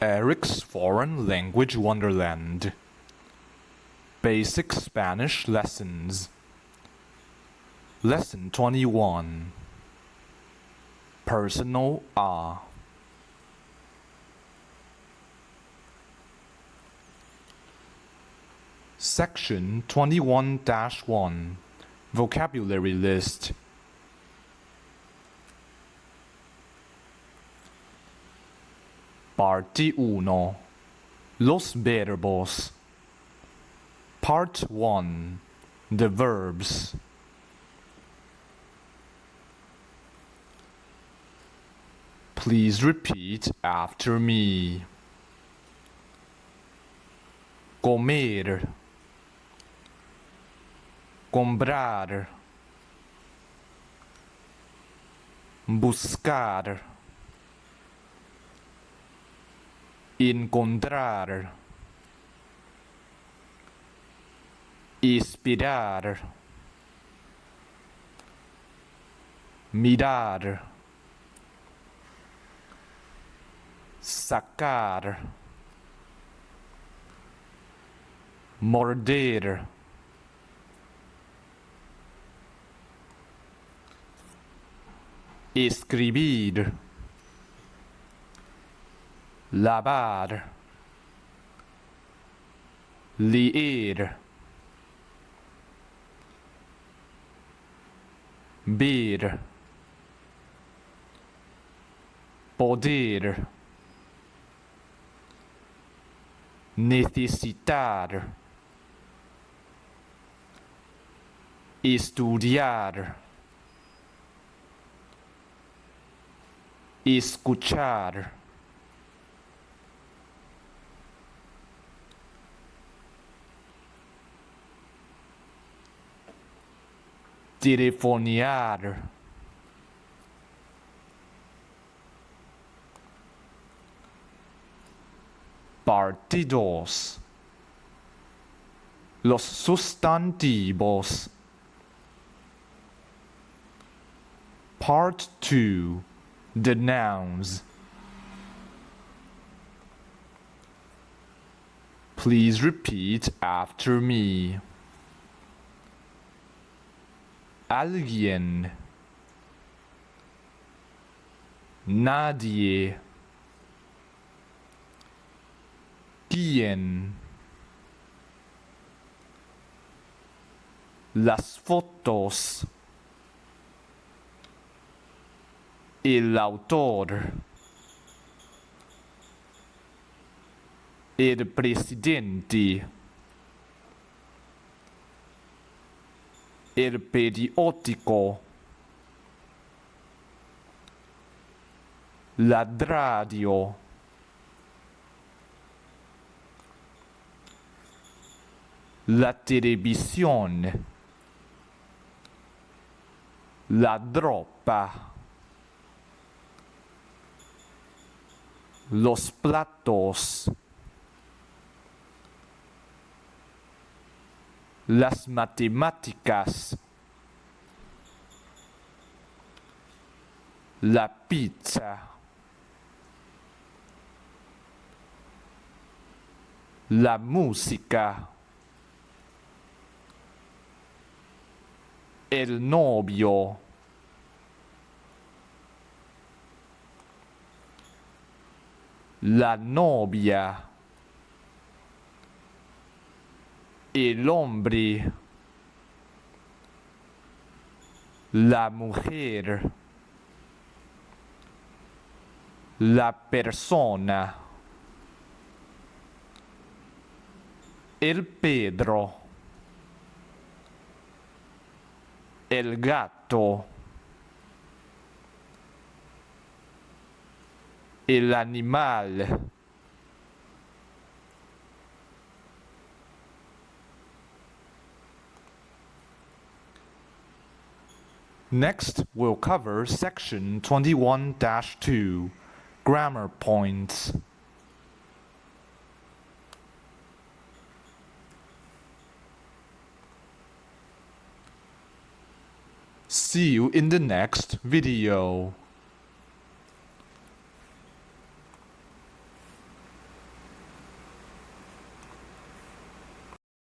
Eric's Foreign Language Wonderland. Basic Spanish Lessons. Lesson 21. Personal A. Section 21-1. Vocabulary List. Parte 1. Los verbos. Part 1. The verbs. Please repeat after me. Comer. Comprar. Buscar. Encontrar. Inspirar. Mirar. Sacar. Morder. Escribir. Lavar. Leer. Ver. Poder. Necesitar. Estudiar. Escuchar. Telefonear. Parte 2. Los sustantivos. Part 2. The nouns. Please repeat after me. Alguien. Nadie. ¿Quién? Las fotos. El autor. El presidente. El periódico. La radio. La televisión. La ropa. Los platos. Las matemáticas. La pizza. La música. El novio. La novia. El hombre. La mujer. La persona. El Pedro. El gato. El animal. Next, we'll cover section 21-2, grammar points. See you in the next video.